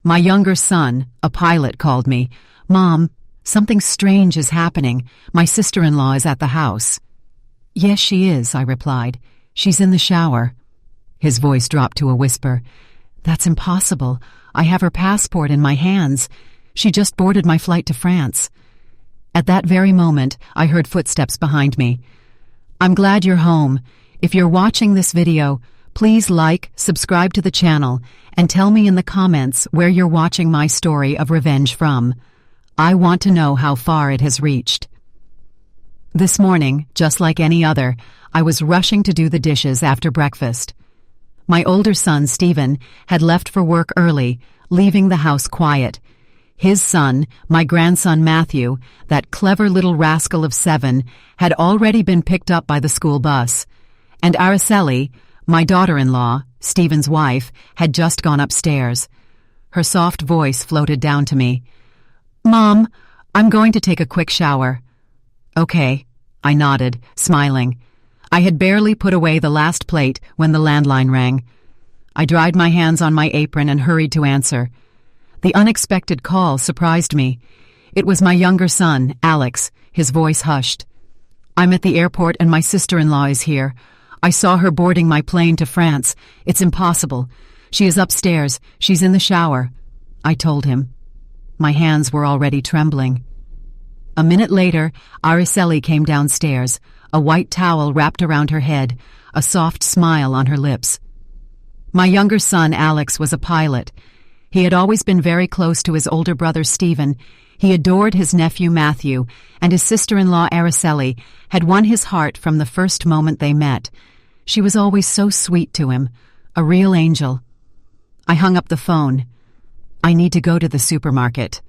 My younger son, a pilot, called me. "Mom, something strange is happening. My sister-in-law is at the house." "Yes, she is," I replied. "She's in the shower." His voice dropped to a whisper. "That's impossible. I have her passport in my hands. She just boarded my flight to France." At that very moment, I heard footsteps behind me. "I'm glad you're home. If you're watching this video, please like, subscribe to the channel, and tell me in the comments where you're watching my story of revenge from. I want to know how far it has reached." This morning, just like any other, I was rushing to do the dishes after breakfast. My older son, Stephen, had left for work early, leaving the house quiet. His son, my grandson Matthew, that clever little rascal of 7, had already been picked up by the school bus. And Araceli, my daughter-in-law, Stephen's wife, had just gone upstairs. Her soft voice floated down to me. "Mom, I'm going to take a quick shower." "Okay," I nodded, smiling. I had barely put away the last plate when the landline rang. I dried my hands on my apron and hurried to answer. The unexpected call surprised me. It was my younger son, Alex, his voice hushed. "I'm at the airport and my sister-in-law is here. I saw her boarding my plane to France. It's impossible. She is upstairs. She's in the shower," I told him. My hands were already trembling. A minute later, Araceli came downstairs, a white towel wrapped around her head, a soft smile on her lips. My younger son, Alex, was a pilot. He had always been very close to his older brother, Stephen. He adored his nephew, Matthew, and his sister-in-law, Araceli, had won his heart from the first moment they met. She was always so sweet to him, a real angel. I hung up the phone. "I need to go to the supermarket,"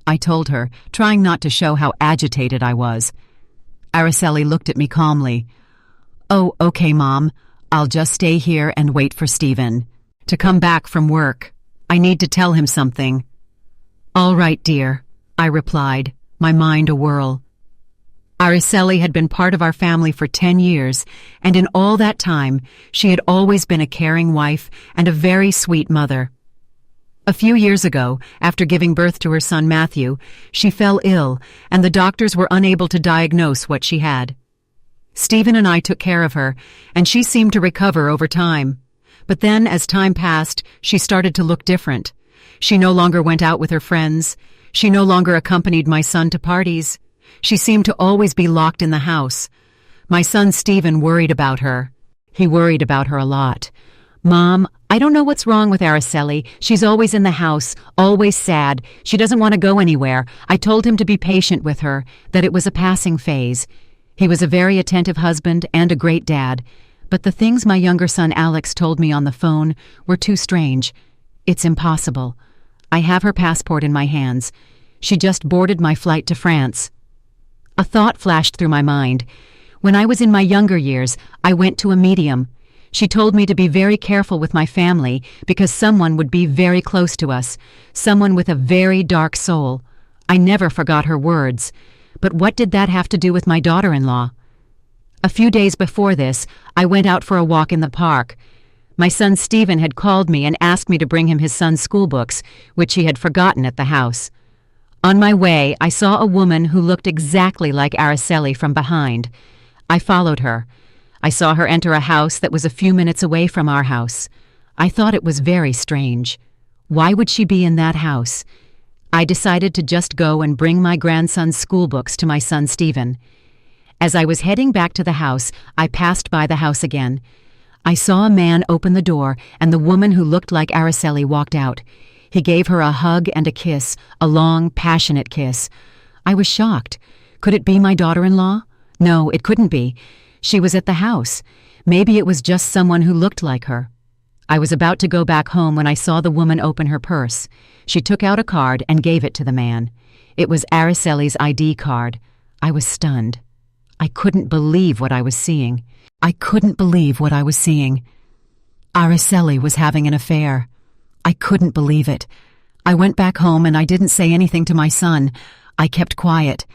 I told her, trying not to show how agitated I was. Araceli looked at me calmly. "Oh, okay, Mom. I'll just stay here and wait for Stephen to come back from work. I need to tell him something." "All right, dear," I replied, my mind awhirl. Araceli had been part of our family for 10 years, and in all that time, she had always been a caring wife and a very sweet mother. A few years ago, after giving birth to her son Matthew, she fell ill, and the doctors were unable to diagnose what she had. Stephen and I took care of her, and she seemed to recover over time. But then, as time passed, she started to look different. She no longer went out with her friends. She no longer accompanied my son to parties. She seemed to always be locked in the house. My son Stephen worried about her. He worried about her a lot. "Mom, I don't know what's wrong with Araceli. She's always in the house, always sad. She doesn't want to go anywhere. I told him to be patient with her, that it was a passing phase." He was a very attentive husband and a great dad. But the things my younger son Alex told me on the phone were too strange. "It's impossible. I have her passport in my hands. She just boarded my flight to France." A thought flashed through my mind. When I was in my younger years, I went to a medium. She told me to be very careful with my family because someone would be very close to us, someone with a very dark soul. I never forgot her words. But what did that have to do with my daughter-in-law? A few days before this, I went out for a walk in the park. My son Stephen had called me and asked me to bring him his son's school books, which he had forgotten at the house. On my way, I saw a woman who looked exactly like Araceli from behind. I followed her. I saw her enter a house that was a few minutes away from our house. I thought it was very strange. Why would she be in that house? I decided to just go and bring my grandson's school books to my son Stephen. As I was heading back to the house, I passed by the house again. I saw a man open the door, and the woman who looked like Araceli walked out. He gave her a hug and a kiss, a long, passionate kiss. I was shocked. Could it be my daughter-in-law? No, it couldn't be. She was at the house. Maybe it was just someone who looked like her. I was about to go back home when I saw the woman open her purse. She took out a card and gave it to the man. It was Araceli's ID card. I was stunned. I couldn't believe what I was seeing. Araceli was having an affair. I couldn't believe it. I went back home and I didn't say anything to my son. I kept quiet.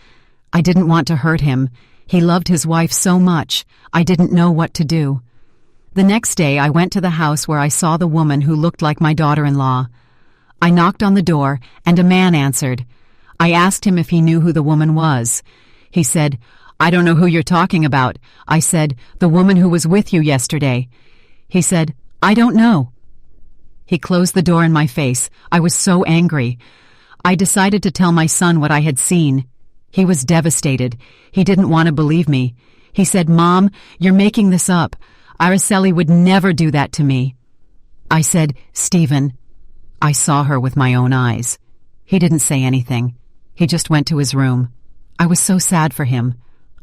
I didn't want to hurt him. He loved his wife so much. I didn't know what to do. The next day I went to the house where I saw the woman who looked like my daughter-in-law. I knocked on the door, and a man answered. I asked him if he knew who the woman was. He said, "I don't know who you're talking about." I said, "The woman who was with you yesterday." He said, "I don't know." He closed the door in my face. I was so angry. I decided to tell my son what I had seen. He was devastated. He didn't want to believe me. He said, "Mom, you're making this up. Araceli would never do that to me." I said, "Stephen, I saw her with my own eyes." He didn't say anything. He just went to his room. I was so sad for him.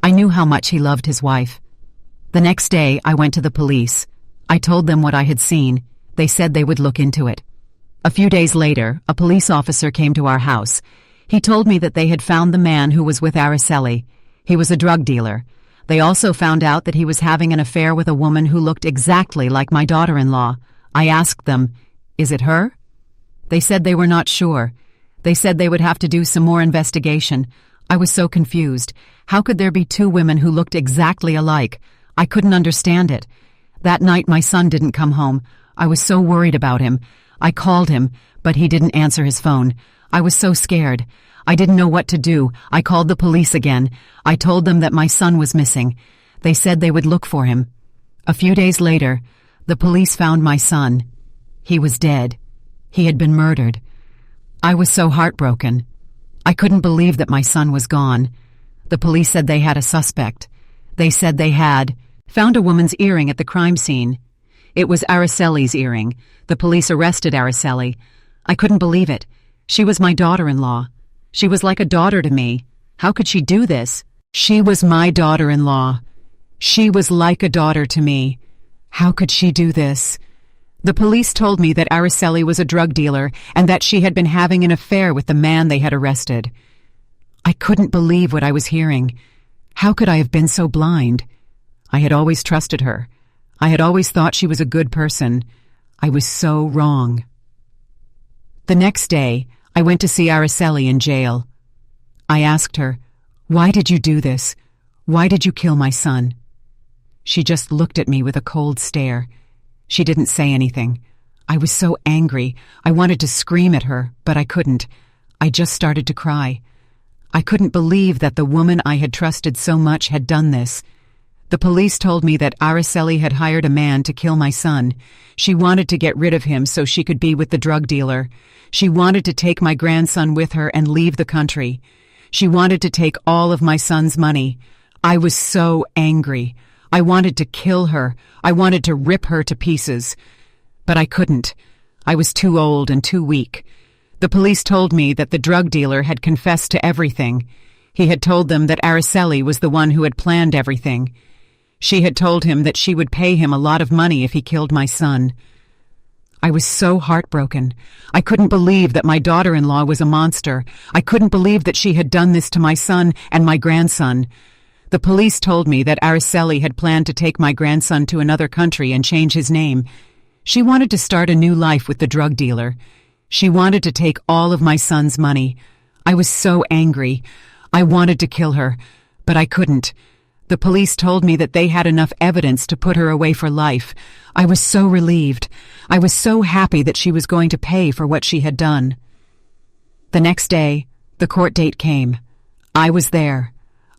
I knew how much he loved his wife. The next day, I went to the police. I told them what I had seen. They said they would look into it. A few days later, a police officer came to our house. He told me that they had found the man who was with Araceli. He was a drug dealer. They also found out that he was having an affair with a woman who looked exactly like my daughter-in-law. I asked them, "Is it her?" They said they were not sure. They said they would have to do some more investigation. I was so confused. How could there be two women who looked exactly alike? I couldn't understand it. That night my son didn't come home. I was so worried about him. I called him, but he didn't answer his phone. I was so scared. I didn't know what to do. I called the police again. I told them that my son was missing. They said they would look for him. A few days later, the police found my son. He was dead. He had been murdered. I was so heartbroken. I couldn't believe that my son was gone. The police said they had a suspect. They said they had found a woman's earring at the crime scene. It was Araceli's earring. The police arrested Araceli. I couldn't believe it. She was my daughter-in-law. She was like a daughter to me. How could she do this? She was my daughter-in-law. She was like a daughter to me. How could she do this? The police told me that Araceli was a drug dealer and that she had been having an affair with the man they had arrested. I couldn't believe what I was hearing. How could I have been so blind? I had always trusted her. I had always thought she was a good person. I was so wrong. The next day, I went to see Araceli in jail. I asked her, "Why did you do this? Why did you kill my son?" She just looked at me with a cold stare. She didn't say anything. I was so angry. I wanted to scream at her, but I couldn't. I just started to cry. I couldn't believe that the woman I had trusted so much had done this. The police told me that Araceli had hired a man to kill my son. She wanted to get rid of him so she could be with the drug dealer. She wanted to take my grandson with her and leave the country. She wanted to take all of my son's money. I was so angry. I wanted to kill her. I wanted to rip her to pieces. But I couldn't. I was too old and too weak. The police told me that the drug dealer had confessed to everything. He had told them that Araceli was the one who had planned everything. She had told him that she would pay him a lot of money if he killed my son. I was so heartbroken. I couldn't believe that my daughter-in-law was a monster. I couldn't believe that she had done this to my son and my grandson. The police told me that Araceli had planned to take my grandson to another country and change his name. She wanted to start a new life with the drug dealer. She wanted to take all of my son's money. I was so angry. I wanted to kill her, but I couldn't. The police told me that they had enough evidence to put her away for life. I was so relieved. I was so happy that she was going to pay for what she had done. The next day, the court date came. I was there.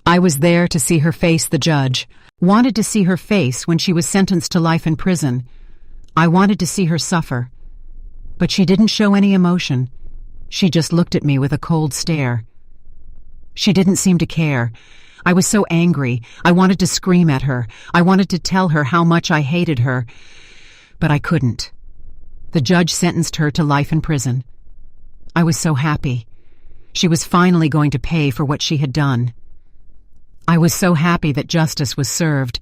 I was there to see her face the judge. Wanted to see her face when she was sentenced to life in prison. I wanted to see her suffer. But she didn't show any emotion. She just looked at me with a cold stare. She didn't seem to care. I was so angry. I wanted to scream at her. I wanted to tell her how much I hated her. But I couldn't. The judge sentenced her to life in prison. I was so happy. She was finally going to pay for what she had done. I was so happy that justice was served,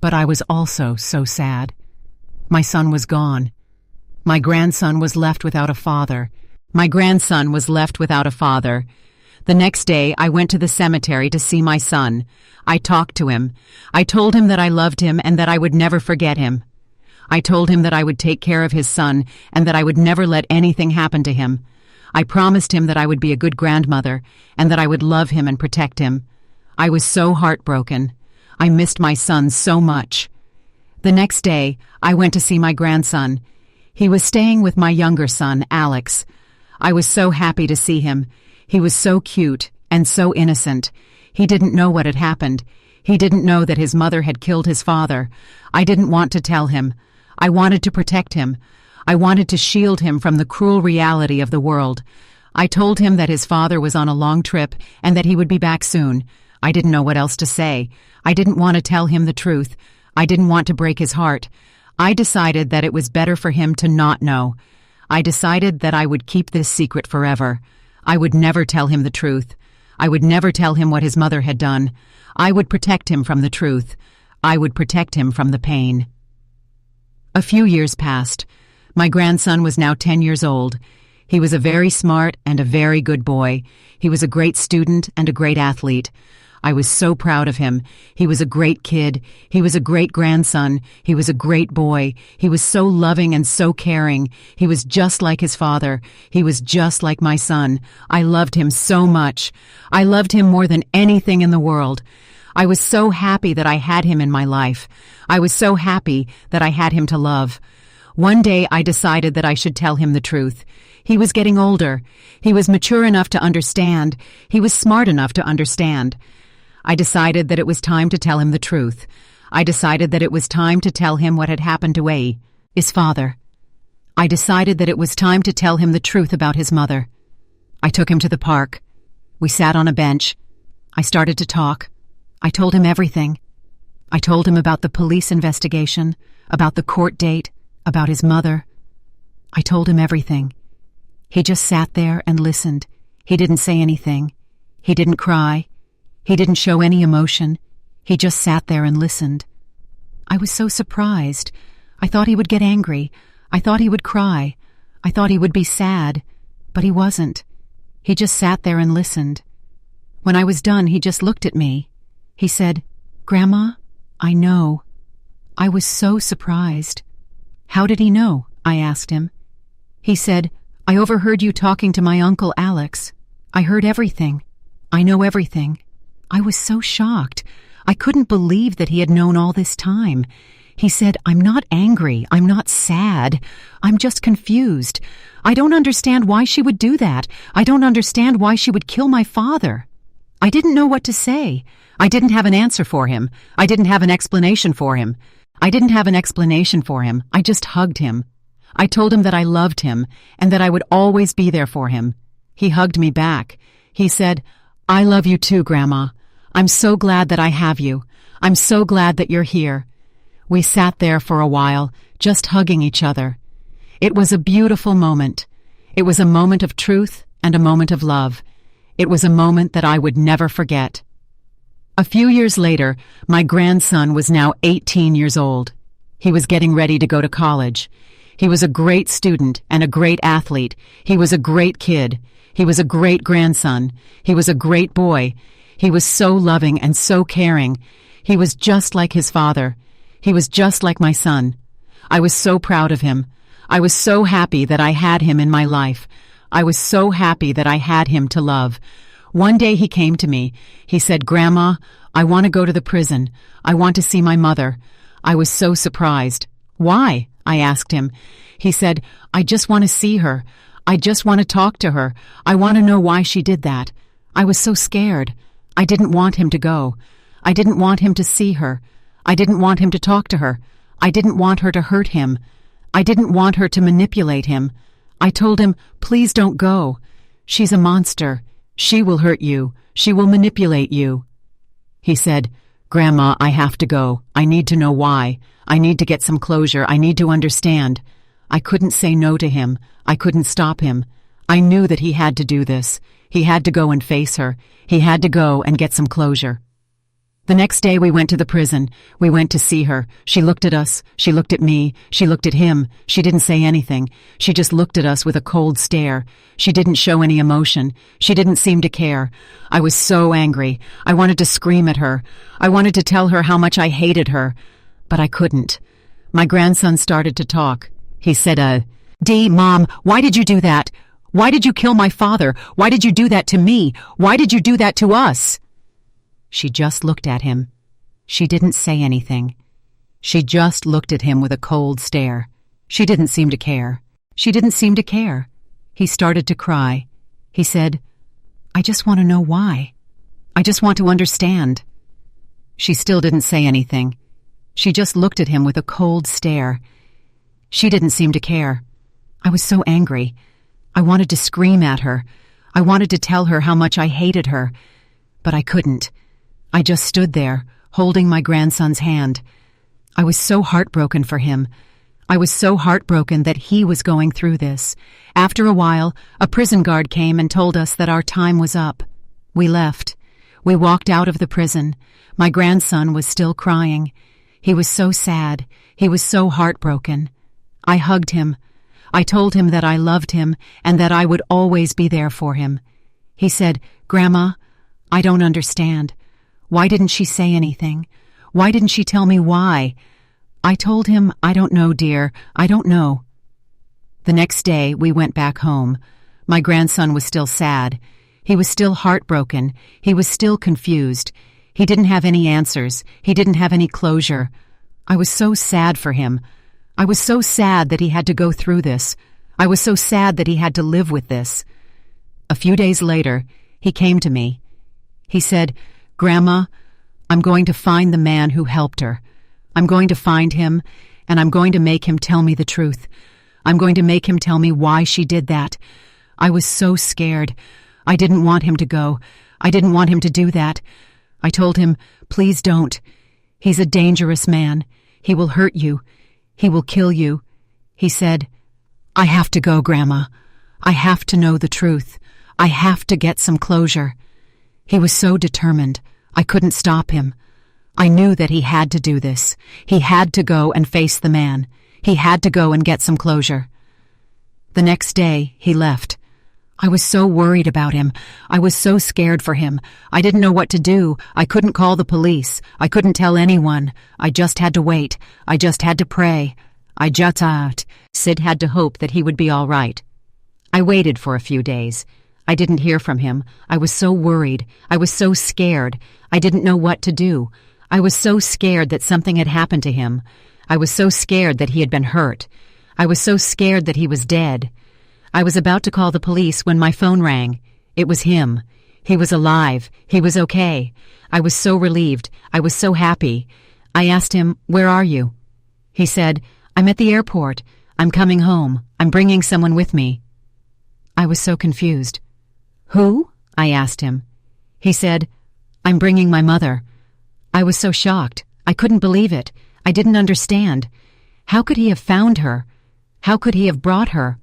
but I was also so sad. My son was gone. My grandson was left without a father. My grandson was left without a father. The next day, I went to the cemetery to see my son. I talked to him. I told him that I loved him and that I would never forget him. I told him that I would take care of his son and that I would never let anything happen to him. I promised him that I would be a good grandmother and that I would love him and protect him. I was so heartbroken. I missed my son so much. The next day, I went to see my grandson. He was staying with my younger son, Alex. I was so happy to see him. He was so cute and so innocent. He didn't know what had happened. He didn't know that his mother had killed his father. I didn't want to tell him. I wanted to protect him. I wanted to shield him from the cruel reality of the world. I told him that his father was on a long trip and that he would be back soon. I didn't know what else to say. I didn't want to tell him the truth. I didn't want to break his heart. I decided that it was better for him to not know. I decided that I would keep this secret forever. I would never tell him the truth. I would never tell him what his mother had done. I would protect him from the truth. I would protect him from the pain. A few years passed. My grandson was now 10 years old. He was a very smart and a very good boy. He was a great student and a great athlete. I was so proud of him. He was a great kid. He was a great grandson. He was a great boy. He was so loving and so caring. He was just like his father. He was just like my son. I loved him so much. I loved him more than anything in the world. I was so happy that I had him in my life. I was so happy that I had him to love. One day I decided that I should tell him the truth. He was getting older. He was mature enough to understand. He was smart enough to understand. I decided that it was time to tell him the truth. I decided that it was time to tell him what had happened to A, his father. I decided that it was time to tell him the truth about his mother. I took him to the park. We sat on a bench. I started to talk. I told him everything. I told him about the police investigation, about the court date, about his mother. I told him everything. He just sat there and listened. He didn't say anything. He didn't cry. He didn't show any emotion. He just sat there and listened. I was so surprised. I thought he would get angry. I thought he would cry. I thought he would be sad. But he wasn't. He just sat there and listened. When I was done, he just looked at me. He said, "Grandma, I know." I was so surprised. "How did he know?" I asked him. He said, "I overheard you talking to my uncle Alex. I heard everything. I know everything." I was so shocked. I couldn't believe that he had known all this time. He said, "I'm not angry. I'm not sad. I'm just confused. I don't understand why she would do that. I don't understand why she would kill my father." I didn't know what to say. I didn't have an answer for him. I didn't have an explanation for him. I just hugged him. I told him that I loved him and that I would always be there for him. He hugged me back. He said, "I love you too, Grandma. I'm so glad that I have you. I'm so glad that you're here." We sat there for a while, just hugging each other. It was a beautiful moment. It was a moment of truth and a moment of love. It was a moment that I would never forget. A few years later, my grandson was now 18 years old. He was getting ready to go to college. He was a great student and a great athlete. He was a great kid. He was a great grandson. He was a great boy. He was so loving and so caring. He was just like his father. He was just like my son. I was so proud of him. I was so happy that I had him in my life. I was so happy that I had him to love. One day he came to me. He said, "Grandma, I want to go to the prison. I want to see my mother." I was so surprised. "Why?" I asked him. He said, "I just want to see her. I just want to talk to her. I want to know why she did that." I was so scared. I didn't want him to go. I didn't want him to see her. I didn't want him to talk to her. I didn't want her to hurt him. I didn't want her to manipulate him. I told him, "Please don't go. She's a monster. She will hurt you. She will manipulate you." He said, "Grandma, I have to go. I need to know why. I need to get some closure. I need to understand." I couldn't say no to him. I couldn't stop him. I knew that he had to do this. He had to go and face her. He had to go and get some closure. The next day we went to the prison. We went to see her. She looked at us. She looked at me. She looked at him. She didn't say anything. She just looked at us with a cold stare. She didn't show any emotion. She didn't seem to care. I was so angry. I wanted to scream at her. I wanted to tell her how much I hated her. But I couldn't. My grandson started to talk. He said, "Dee, Mom, why did you do that? Why did you kill my father? Why did you do that to me? Why did you do that to us?" She just looked at him. She didn't say anything. She just looked at him with a cold stare. She didn't seem to care. She didn't seem to care. He started to cry. He said, "I just want to know why. I just want to understand." She still didn't say anything. She just looked at him with a cold stare. She didn't seem to care. I was so angry. I wanted to scream at her. I wanted to tell her how much I hated her. But I couldn't. I just stood there, holding my grandson's hand. I was so heartbroken for him. I was so heartbroken that he was going through this. After a while, a prison guard came and told us that our time was up. We left. We walked out of the prison. My grandson was still crying. He was so sad. He was so heartbroken. I hugged him. I told him that I loved him and that I would always be there for him. He said, "Grandma, I don't understand. Why didn't she say anything? Why didn't she tell me why?" I told him, "I don't know, dear. I don't know." The next day, we went back home. My grandson was still sad. He was still heartbroken. He was still confused. He didn't have any answers. He didn't have any closure. I was so sad for him. I was so sad that he had to go through this. I was so sad that he had to live with this. A few days later, he came to me. He said, "Grandma, I'm going to find the man who helped her. I'm going to find him, and I'm going to make him tell me the truth. I'm going to make him tell me why she did that." I was so scared. I didn't want him to go. I didn't want him to do that. I told him, "Please don't. He's a dangerous man. He will hurt you. He will kill you." He said, "I have to go, Grandma. I have to know the truth. I have to get some closure." He was so determined. I couldn't stop him. I knew that he had to do this. He had to go and face the man. He had to go and get some closure. The next day, he left. I was so worried about him. I was so scared for him. I didn't know what to do. I couldn't call the police. I couldn't tell anyone. I just had to wait. I just had to pray. Sid had to hope that he would be all right. I waited for a few days. I didn't hear from him. I was so worried. I was so scared. I didn't know what to do. I was so scared that something had happened to him. I was so scared that he had been hurt. I was so scared that he was dead. I was about to call the police when my phone rang. It was him. He was alive. He was okay. I was so relieved. I was so happy. I asked him, "Where are you?" He said, "I'm at the airport. I'm coming home. I'm bringing someone with me." I was so confused. "Who?" I asked him. He said, "I'm bringing my mother." I was so shocked. I couldn't believe it. I didn't understand. How could he have found her? How could he have brought her?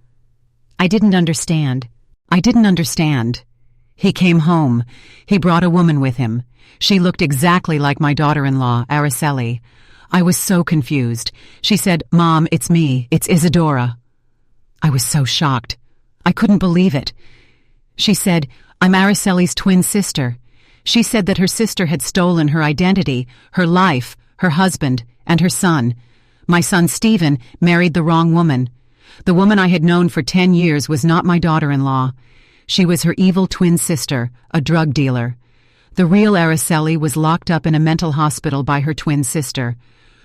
I didn't understand. I didn't understand. He came home. He brought a woman with him. She looked exactly like my daughter-in-law, Araceli. I was so confused. She said, "Mom, it's me. It's Isadora." I was so shocked. I couldn't believe it. She said, "I'm Araceli's twin sister." She said that her sister had stolen her identity, her life, her husband, and her son. My son Stephen married the wrong woman. The woman I had known for 10 years was not my daughter-in-law. She was her evil twin sister, a drug dealer. The real Araceli was locked up in a mental hospital by her twin sister.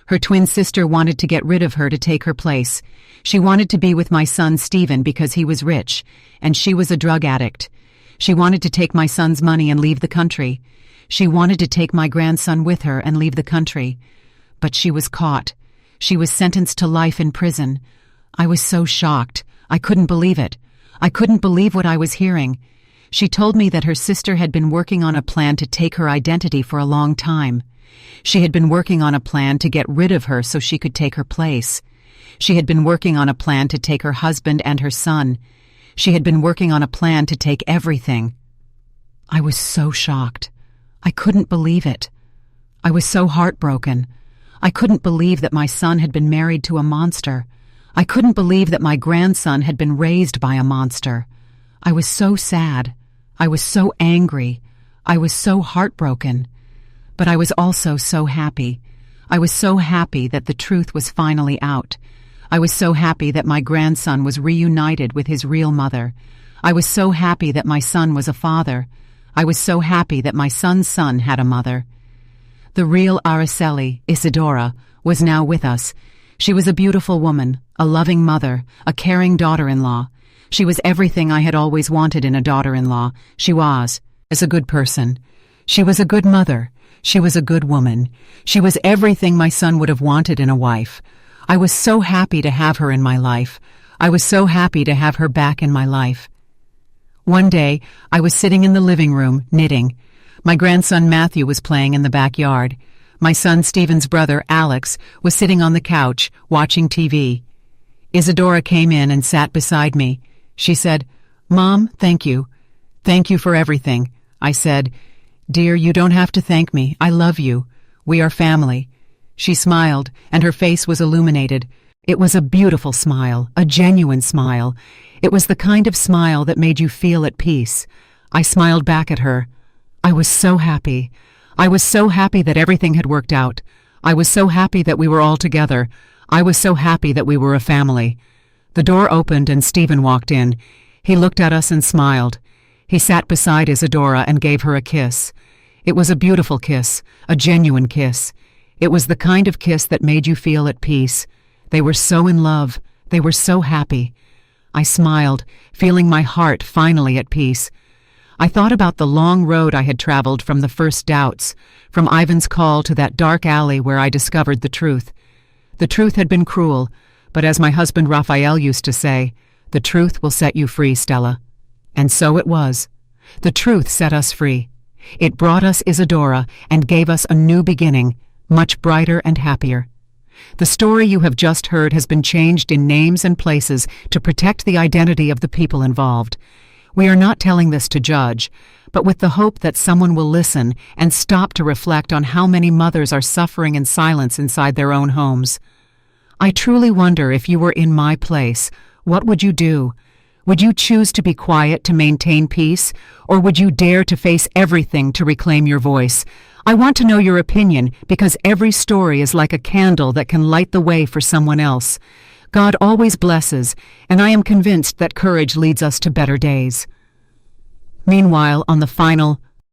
Her twin sister wanted to get rid of her to take her place. She wanted to be with my son Stephen because he was rich, and she was a drug addict. She wanted to take my son's money and leave the country. She wanted to take my grandson with her and leave the country. But she was caught. She was sentenced to life in prison. I was so shocked. I couldn't believe it. I couldn't believe what I was hearing. She told me that her sister had been working on a plan to take her identity for a long time. She had been working on a plan to get rid of her so she could take her place. She had been working on a plan to take her husband and her son. She had been working on a plan to take everything. I was so shocked. I couldn't believe it. I was so heartbroken. I couldn't believe that my son had been married to a monster. I couldn't believe that my grandson had been raised by a monster. I was so sad. I was so angry. I was so heartbroken. But I was also so happy. I was so happy that the truth was finally out. I was so happy that my grandson was reunited with his real mother. I was so happy that my son was a father. I was so happy that my son's son had a mother. The real Araceli, Isadora, was now with us. She was a beautiful woman, a loving mother, a caring daughter-in-law. She was everything I had always wanted in a daughter-in-law. She was a good person. She was a good mother. She was a good woman. She was everything my son would have wanted in a wife. I was so happy to have her in my life. I was so happy to have her back in my life. One day, I was sitting in the living room, knitting. My grandson Matthew was playing in the backyard. My son Stephen's brother, Alex, was sitting on the couch, watching TV. Isadora came in and sat beside me. She said, "Mom, thank you. Thank you for everything." I said, "Dear, you don't have to thank me. I love you. We are family." She smiled, and her face was illuminated. It was a beautiful smile, a genuine smile. It was the kind of smile that made you feel at peace. I smiled back at her. I was so happy. I was so happy that everything had worked out. I was so happy that we were all together. I was so happy that we were a family. The door opened and Stephen walked in. He looked at us and smiled. He sat beside Isadora and gave her a kiss. It was a beautiful kiss, a genuine kiss. It was the kind of kiss that made you feel at peace. They were so in love. They were so happy. I smiled, feeling my heart finally at peace. I thought about the long road I had traveled from the first doubts, from Ivan's call to that dark alley where I discovered the truth. The truth had been cruel, but as my husband Raphael used to say, "The truth will set you free, Stella." And so it was. The truth set us free. It brought us Isadora and gave us a new beginning, much brighter and happier. The story you have just heard has been changed in names and places to protect the identity of the people involved. We are not telling this to judge, but with the hope that someone will listen and stop to reflect on how many mothers are suffering in silence inside their own homes. I truly wonder if you were in my place, what would you do? Would you choose to be quiet to maintain peace, or would you dare to face everything to reclaim your voice? I want to know your opinion because every story is like a candle that can light the way for someone else. God always blesses, and I am convinced that courage leads us to better days. Meanwhile, on the final,